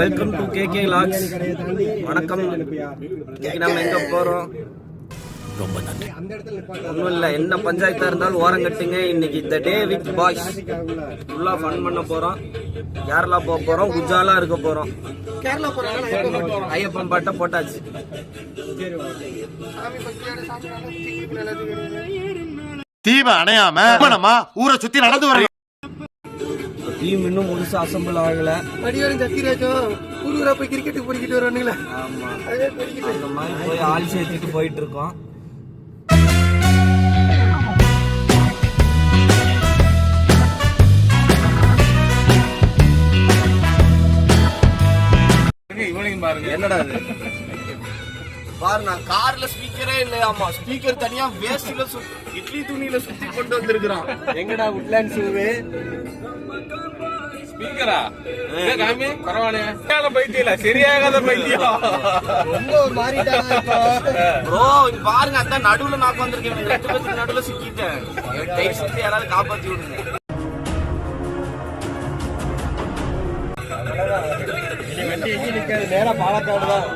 Welcome to KK lakhs. வணக்கம். நம்ம எங்க போறோம்? ரொம்ப நன்றி. ஒன்றும் இல்லை, என்ன பஞ்சாயத்தா இருந்தாலும் ஓரம் கட்டுங்க. இன்னைக்கு இந்த டே வித் பாய்ஸ் ஃபுல்லா ஃபன் பண்ண போறோம். கேரளா போக போறோம், குஜாலா இருக்க போறோம். கேரளா போறோம், ஐயப்பன் பாட்டை போட்டாச்சு. தீப அணையாம ஊரை சுத்தி நடந்து வர டீம் இன்னும் முழுசா அசம்பிள் ஆகல. மடியோரம் சத்திராஜம் ஊரூரா போய் கிரிக்கெட்டுக்கு போய்கிட்டு வருவானுங்களா? ஆமா, அந்த மாதிரி போய் ஆள் சேர்த்துட்டு போயிட்டு இருக்கோம். என்னடா பாரு, நான் கார்ல ஸ்பீக்கரே இல்லையாமா. ஸ்பீக்கர் தனியா வேஸ்ட்ல இட்லி துணியில சுத்தி கொண்டு வந்திருக்கான். எங்கடா உட்லாண்ட் ஷூவே ஸ்பீக்கரா? காமி பரவாயில்லையா? பைத்தியல சரியாகாத பைத்தியம் ப்ரோ. இங்க பாருங்க, அதான் நடுவுல நான் வந்திருக்கேன். 2 பேருக்கு நடுவுல சிக்கிட்டேன். டைட் சுத்தி யாராவது காப்பாத்தி விடுங்க. நேரா பாலக்காடு தான்.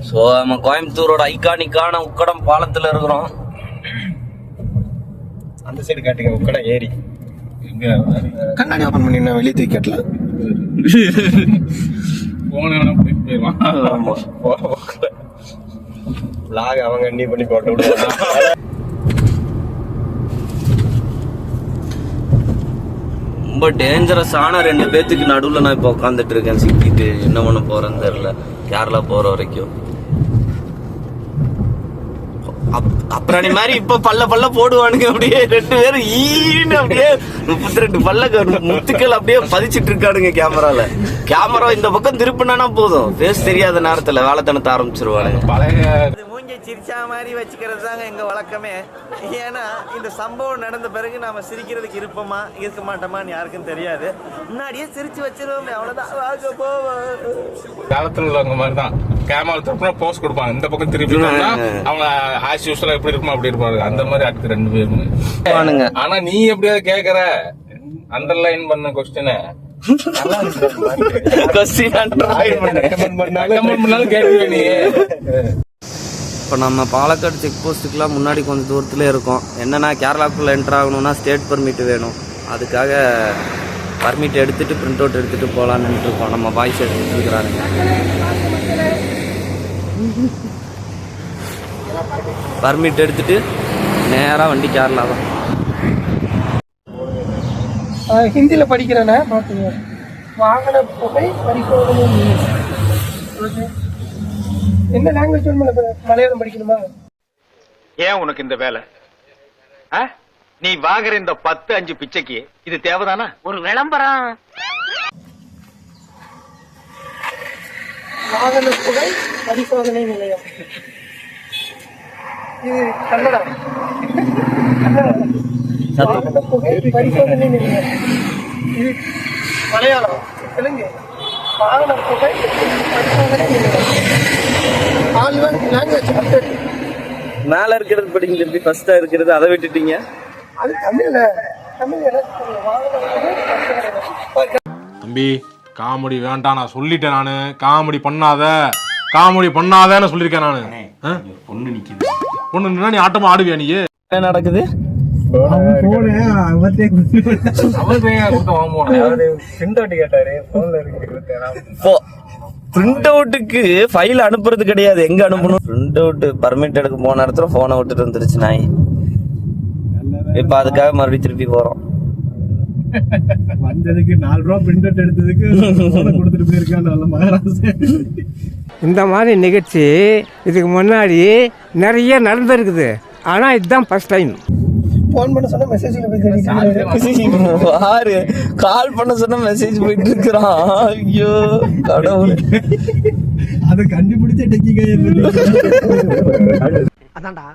ஸோ நம்ம கோயம்புத்தூரோட ஐகானிக்கான உக்கடம் பாலத்தில் இருக்கிறோம். அந்த சைடு காட்டுங்க, உக்கடம் ஏரி. கண்ணாடி ஓபன் பண்ணி வெளியே தூக்கி கட்டலாம். அவங்க அண்ணி பண்ணி போட்டு விடுவாங்க. ரொம்ப டேஞ்சரஸான 2 பேத்துக்கு நடுவில் நான் இப்போ உட்காந்துட்டு இருக்கேன், சிக்கிட்டு. என்ன பண்ண போறேன்னு தெரியல. கேரளா போற வரைக்கும் அப்புறம் மாதிரி இப்ப பல்ல போடுவானுங்க. அப்படியே 2 பேரும் ஈன்னு அப்படியே 32 பல்ல முத்துக்கள் அப்படியே பதிச்சிட்டு இருக்கானுங்க கேமரால. கேமரா இந்த பக்கம் திருப்பினா போதும், ஃபேஸ் தெரியாத நேரத்துல வேலைத்தனத்தை ஆரம்பிச்சிருவானுங்க. மூஞ்சி சிரிச்சா மாதிரி வச்சுக்கிறது தாங்க எங்க வழக்கமே. ஏன்னா இந்த சம்பவம் நடந்த பிறகு நாம சிரிக்கிறதுக்கு இருக்க மாட்டோமான்னு யாருக்கும் தெரியாது. முன்னாடியே சிரிச்சு வச்சிருவோம், அவ்வளவுதான். காலத்துல உள்ளவங்க மாதிரிதான் கேமரா திருப்பினா போஸ்ட் கொடுப்பாங்க. இந்த பக்கம் திருப்பி அவங்க ஆஸ் யூஸ்வலா எப்படி இருக்குமோ அப்படி இருப்பாங்க. அந்த மாதிரி அடுத்து 2 பேருமே. ஆனா நீ எப்படியாவது கேக்குற அண்டர்லைன் பண்ண கொஸ்டின் இப்போ நம்ம பாலக்காடு செக் போஸ்ட்டுக்குலாம் முன்னாடி கொஞ்சம் தூரத்துல இருக்கோம். என்னன்னா கேரளாக்குள்ள என்டர் ஆகணும்னா ஸ்டேட் பர்மிட் வேணும். அதுக்காக பர்மிட் எடுத்துட்டு பிரிண்ட் அவுட் எடுத்துட்டு போகலான்னு இருக்கோம். நம்ம பாய்ஸ் எடுத்துட்டு இருக்கிறாங்க. பர்மிட் எடுத்துட்டு நேரா வண்டி கேரளா தான். ஹிந்தியில படிக்கிறேன்னா பாத்துங்க. வாகன புகை பரிசோதனை. என்ன லாங்குவேஜ் மலையாளம் படிக்கணுமா? ஏன் உனக்கு இந்த வேலை? நீ வாங்குற இந்த 10-5 பிச்சைக்கு இது தேவைதானா? ஒரு விளம்பரம். வாகன புகை பரிசோதனை நிலையம். இது கன்னடா. வாகன புகை பரிசோதனை நிலையம். இது மலையாளம், தெலுங்கு. வாகன புகை பரிசோதனை நிலையம். All language update. மேல இருக்கிறது படிக்கிறது ஃபர்ஸ்டா இருக்கிறது, அதை விட்டுட்டீங்க. அது தமிழ்ல. தம்பி காமெடி வேண்டாம், நான் சொல்லிட்டேன். நானு காமெடி பண்ணாதன்னு சொல்லிருக்கேன் நானு. பொண்ணு நிக்குது. பொண்ணு நீ ஆட்டமா ஆடுவியா? நீ என்ன நடக்குது? பிரிண்ட் அவுட்டுக்கு ஃபைல் அனுப்புறது கிடையாது. எங்க அனுப்பணும்? பிரிண்ட் அவுட் பர்மிட் எடுக்க போன இடத்துல போனை விட்டுட்டு வந்துருச்சு நாய். இப்ப அதுக்காக மறுபடியும் திருப்பி போறோம். வந்ததுக்கு 4 ரூபா பிரிண்ட் அவுட் எடுத்ததுக்கு கொடுத்துட்டு போயிருக்காங்க மகாராஷ்டிரா. இந்த மாதிரி நிகழ்ச்சி இதுக்கு முன்னாடி நிறைய நடந்திருக்குது. ஆனா இதுதான் ஃபர்ஸ்ட் டைம். போன் பண்ண சொன்னா மெசேஜ்ல போய் பாரு, கால் பண்ண சொன்னா மெசேஜ் போயிட்டு இருக்கிறான். ஐயோ கடவுளே, அது கண்டுபிடிச்ச டெக்கிங்க. அதான்டா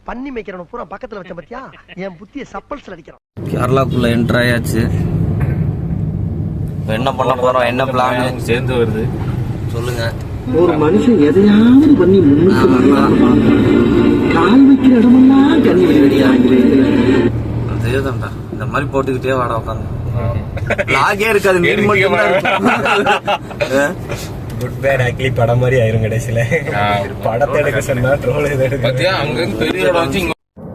பண்ணி மேய்க்கிறவன பூரா பக்கத்துல வச்ச பத்தியா, என் புத்திய சப்பல்ஸ்ல அடிக்கிறான். கேரளாக்குள்ள என்டர் ஆயாச்சு. என்ன பண்ண போறோம்? என்ன பிளான் சேர்ந்து வருது சொல்லுங்க. ஒரு மனுஷன் எதையாவது பண்ணி முன்னுக்கு வரலாம். கால் வைக்கிற இடமெல்லாம் கண்ணி வெடியாங்க. அதேதான்டா, இந்த மாதிரி போட்டுக்கிட்டே வாட உட்காந்து லாகே இருக்காது, மீன் மட்டும் தான் இருக்கும். குட் பேட் ஆக்லி படம் மாதிரி ஆயிரும் கடைசியில. படத்தை எடுக்க சொன்னா ட்ரோல் பாத்தியா, அங்கிருந்து பெரிய ரோட வந்து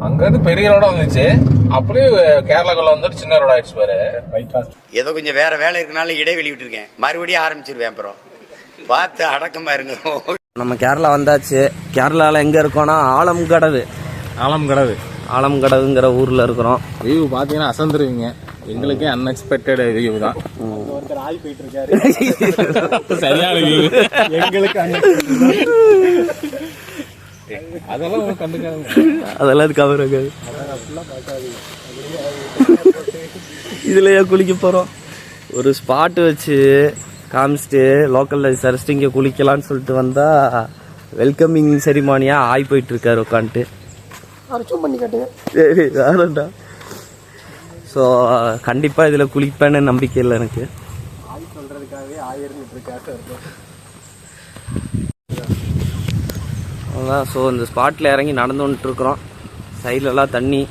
அங்க இருந்து பெரிய ரோட வந்துச்சு, அப்படியே கேரளாக்குள்ள வந்துட்டு சின்ன ரோட ஆயிடுச்சு பாரு. ஏதோ கொஞ்சம் வேற வேலை இருக்கனால இடைவெளி விட்டுருக்கேன், மறுபடியும் ஆரம்பிச்சிருவேன். அப்புறம் பார்த்து அடக்கமா இருங்க. நம்ம கேரளா வந்தாச்சு. கேரளாவில் எங்கே இருக்கோன்னா ஆலம்கடவுங்கிற ஊரில் இருக்கிறோம். வியூ பார்த்தீங்கன்னா அசந்துருவீங்க. எங்களுக்கே அன்எக்ஸ்பெக்டட் வியூ தான். சரியான வியூ எங்களுக்கு. அதெல்லாம் கண்டுக்காது, அதெல்லாம் கவர் ஆகாது. இதுலயே குளிக்க போகிறோம். ஒரு ஸ்பாட்டு வச்சு காமிச்சிட்டு லோக்கலில் விசாரிச்சுட்டு இங்கே குளிக்கலான்னு சொல்லிட்டு வந்தால் வெல்கமிங் செரிமானியாக ஆகி போயிட்டு இருக்காரு உட்காந்துட்டு. சரி வேறண்டா. ஸோ கண்டிப்பாக இதில் குளிப்பேன்னு நம்பிக்கை இல்லை எனக்கு. அதான். ஸோ இந்த ஸ்பாட்டில் இறங்கி நடந்து வந்துட்டு இருக்கிறோம். சைட்லலாம் தண்ணி,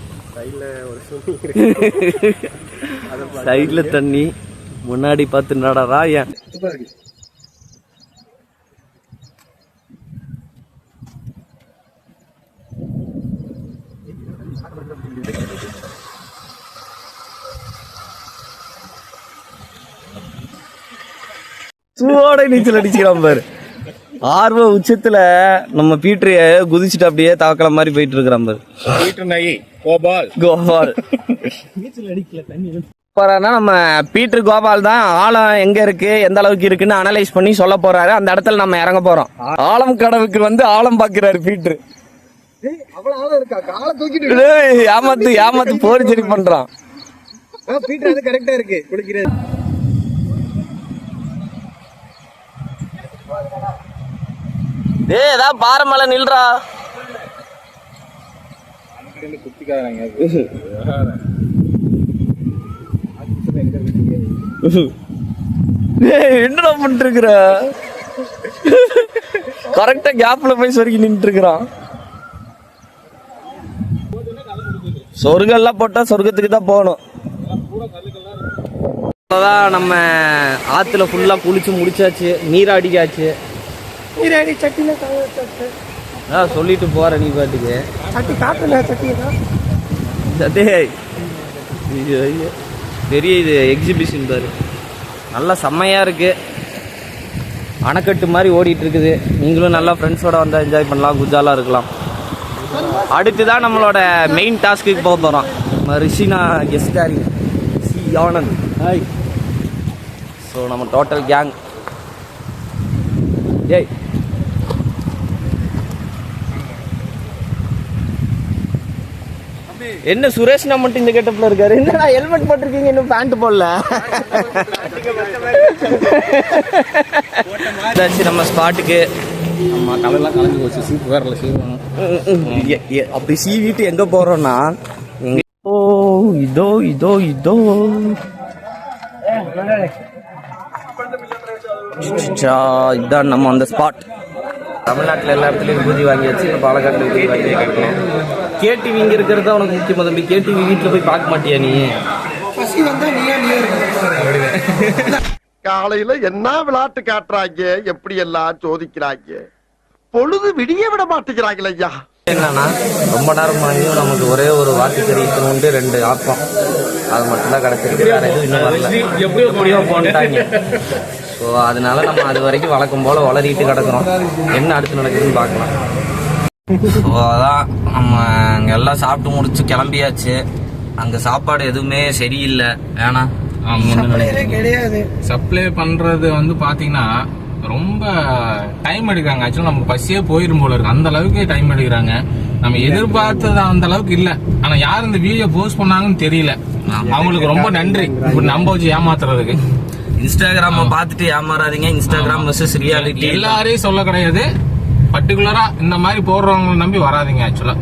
சைடில் தண்ணி, முன்னாடி பார்த்து நடரா. ஏன் சூவோட நீச்சல் அடிச்சுக்கிறான் பாரு. ஆர்வ உச்சத்துல நம்ம பீட்டரைய குதிச்சுட்டு அப்படியே தாக்கல மாதிரி போயிட்டு இருக்கிறான் பாரு. கோபால் நம்ம பீட்டர் கோபால் தான் ஆழம் எங்க இருக்கு, எந்த அளவுக்கு இருக்குன்னு அனலைஸ் பண்ணி சொல்ல போறாரு. அந்த இடத்துல நம்ம இறங்க போறோம். ஆழம் கடவுக்கு வந்து ஆழம் பாக்குறாரு பீட்டர். ஏமாத்து போர்ஜரி பண்றான். டேய் ஏதாவது பாறை மேல நில்றா. என்னடா பண்ணிட்டு இருக்கிற? கரெக்டா கேப்ல போய் சொருக்கி நின்று இருக்கிறான். சொர்க்கம் எல்லாம் போட்டா சொர்க்கத்துக்கு தான் போகணும். அதான் நம்ம ஆத்துல ஃபுல்லா குளிச்சு முடிச்சாச்சு, நீராடிக்காச்சு. நீராடி சட்டியில சொல்லிட்டு போற நீ பாட்டுக்கு சட்டி காட்டுல பெரிய இது எக்ஸிபிஷன் பாரு. நல்லா செம்மையா இருக்கு. அணைக்கட்டு மாதிரி ஓடிட்டு இருக்குது. நீங்களும் நல்லா ஃப்ரெண்ட்ஸோட வந்தா என்ஜாய் பண்ணலாம், குஜாலா இருக்கலாம். அடுத்துதான் நம்மளோட மெயின் டாஸ்க்கு போக போறோம். ரிஷினா கெஸ்டாரி சி ஆனந்த். ஹாய். ஸோ நம்ம டோட்டல் கேங். ஏய் என்ன சுரேஷ்னா மட்டும் இந்த கெட்டப்ல இருக்காரு? என்னடா ஹெல்மெட் போட்டிருக்கீங்க, இன்னும் பேண்ட் போடல. நம்ம ஸ்பாட்டுக்கு நம்ம கலெல்லாம் கலந்து போச்சு. சீப்பு வேற சீவணும். அப்படி சீவிட்டு எங்க போறோம்னா, இதோ இதான் நம்ம அந்த ஸ்பாட். தமிழ்நாட்டில் எல்லா இடத்துலையும் விபூதி வாங்கி வச்சு பாலக்காட்டில் விபூதி வாங்கி வைக்கணும். கேடிவி இங்கே இருக்கிறது தான் உனக்கு முக்கியம். தம்பி கேடிவி வீட்டில் போய் பார்க்க மாட்டியா நீ? காலையில என்ன விளையாட்டு காட்டுறாங்க, எப்படி எல்லாம் சோதிக்கிறாங்க, பொழுது விடிய விட மாட்டேங்கிறாங்களே ஐயா. என்னன்னா ரொம்ப நேரம் வாங்கியும் நமக்கு ஒரே ஒரு வாக்குக்கறி உண்டு, 2 ஆப்பம், அது மட்டும்தான் கிடைச்சிருக்கு. வேற எதுவும் இன்னும் வரல. எப்படியோ போன்ட்டாங்க. ஸோ அதனால நம்ம அது வரைக்கும் வழக்கம் போல வளரிட்டு கிடக்குறோம். என்ன அடுத்து நடக்குதுன்னு பார்க்கலாம். ஸோ அதான் நம்ம அங்கே எல்லாம் சாப்பிட்டு முடிச்சு கிளம்பியாச்சு. அங்கே சாப்பாடு எதுவுமே சரியில்லை. ஏன்னா கிடையாது. சப்ளை பண்றது வந்து பாத்தீங்கன்னா ரொம்ப டைம் எடுக்கிறாங்க. ஆக்சுவலா நம்ம பஸ்ஸே போயிடும் போல இருக்கு, அந்த அளவுக்கு டைம் எடுக்கிறாங்க. நம்ம எதிர்பார்த்தது அந்த அளவுக்கு இல்ல. ஆனா யார் இந்த வீடியோ போஸ்ட் பண்ணாங்கன்னு தெரியல. அவங்களுக்கு ரொம்ப நன்றி இப்படி நம்ப வச்சு ஏமாத்துறதுக்கு. இன்ஸ்டாகிராம பார்த்துட்டு ஏமாறாதீங்க. இன்ஸ்டாகிராம் வெர்சஸ் ரியாலிட்டி எல்லாரையும் சொல்ல கிடையாது. பர்டிகுலரா இந்த மாதிரி போடுறவங்களை நம்பி வராதிங்க. ஆக்சுவலா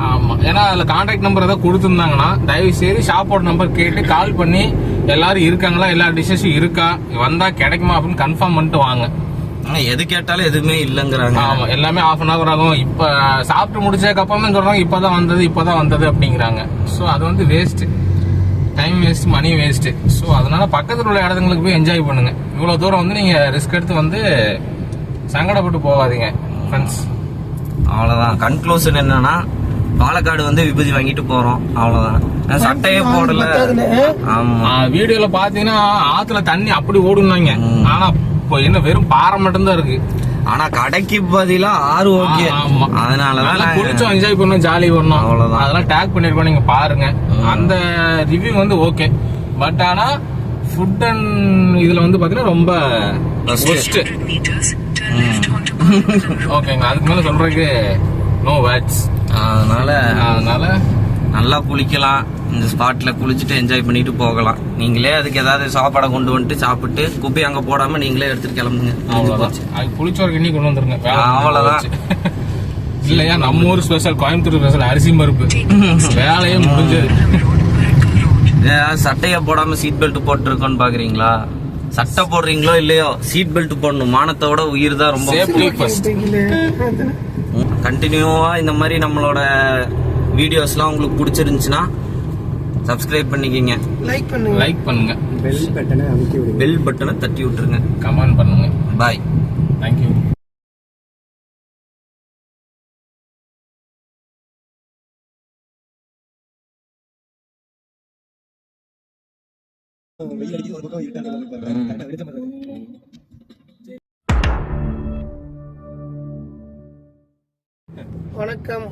ஆமா, ஏன்னா அதுல கான்டாக்ட் நம்பர் ஏதாவது கொடுத்துருந்தாங்கன்னா தயவு செய்து ஷாப்போட நம்பர் கேட்டு கால் பண்ணி எல்லாரும் இருக்காங்களா, எல்லா டிஷஸும் இருக்கா, வந்தா கிடைக்குமா அப்படின்னு கன்ஃபார்ம் பண்ணிட்டு வாங்க. எது கேட்டாலும் எதுவுமே இல்லைங்கிறாங்க. ஆமா, எல்லாமே ½ ஆகும். இப்ப சாப்பிட்டு முடிச்சதுக்கு அப்புறம் தான் சொல்றாங்க இப்பதான் வந்தது அப்படிங்கிறாங்க. ஸோ அது வந்து waste. Time waste, money waste. So அதனால பக்கத்தில் உள்ள இடத்துங்களுக்கு போய் என்ஜாய் பண்ணுங்க. இவ்வளவு தூரம் வந்து நீங்க ரிஸ்க் எடுத்து வந்து சங்கடப்பட்டு போகாதீங்க ஃப்ரெண்ட்ஸ். அவ்வளவுதான். கன்க்ளூஷன் என்னன்னா, பாலக்காடு வந்து விபூதி வாங்கிட்டு போறோம், அவ்வளவுதான். சட்டையே போடல. ஆமா, வீடியோல பாத்தீங்கன்னா ஆத்துல தண்ணி அப்படி ஓடுனாங்க. ஆனா இப்போ என்ன வெறும் பாறை மட்டும்தான் இருக்கு. ஆனா கடைக்கு பதிலா ஆறு ஓகே. அதனாலதான் குளிச்சோம், என்ஜாய் பண்ணோம், ஜாலி பண்ணோம். அவ்வளவுதான். அதெல்லாம் டேக் பண்ணிருக்கோம், நீங்க பாருங்க. அந்த ரிவ்யூ வந்து ஓகே. பட் ஆனா ஃபுட் அண்ட் இதுல வந்து பாத்தீங்கன்னா ரொம்ப பெஸ்ட். ஓகேங்க, அதுக்கு மேல சொல்றதுக்கு நோ வேர்ட்ஸ். அதனால நல்லா குளிக்கலாம், இந்த ஸ்பாட்ல குளிச்சுட்டு என்ஜாய் பண்ணிட்டு போகலாம். நீங்களே அதுக்கு ஏதாவது சாப்பாடை கொண்டு வந்துட்டு சாப்பிட்டு குப்பை அங்க போடாம நீங்களே எடுத்துட்டு கிளம்புங்க. அவ்வளவுதான். அது குளிச்சோருக்கு இன்னி கொண்டு வந்துருங்க. அவ்வளவுதான். இல்லையா, நம்ம ஊர் ஸ்பெஷல், கோயம்புத்தூர் ஸ்பெஷல் அரிசி பருப்பு. வேலையே முடிஞ்சது. சட்டையை போடாம சீட் பெல்ட் போட்டுருக்கோன்னு பாக்குறீங்களா? சட்டை போடுறீங்களோ இல்லையோ, சீட் பெல்ட் போடணும். மானத்தோட உயிர் தான் ரொம்ப சேஃப்டி ஃபர்ஸ்ட். கண்டினியூவா இந்த மாதிரி நம்மளோட வீடியோஸ்லாம் உங்களுக்கு பிடிச்சிருந்துச்சுன்னா சப்ஸ்கிரைப் பண்ணிக்கிங்க, லைக் பண்ணுங்க, பெல் பட்டனை தட்டி விட்டுருங்க, கமெண்ட் பண்ணுங்க. பாய், தேங்க்யூ.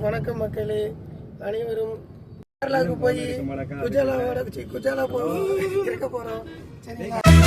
வணக்கம் மக்களே அனைவரும். கேரளாவுக்கு போய் குஜாலா போய் இருக்க போறோம். சரிங்களா?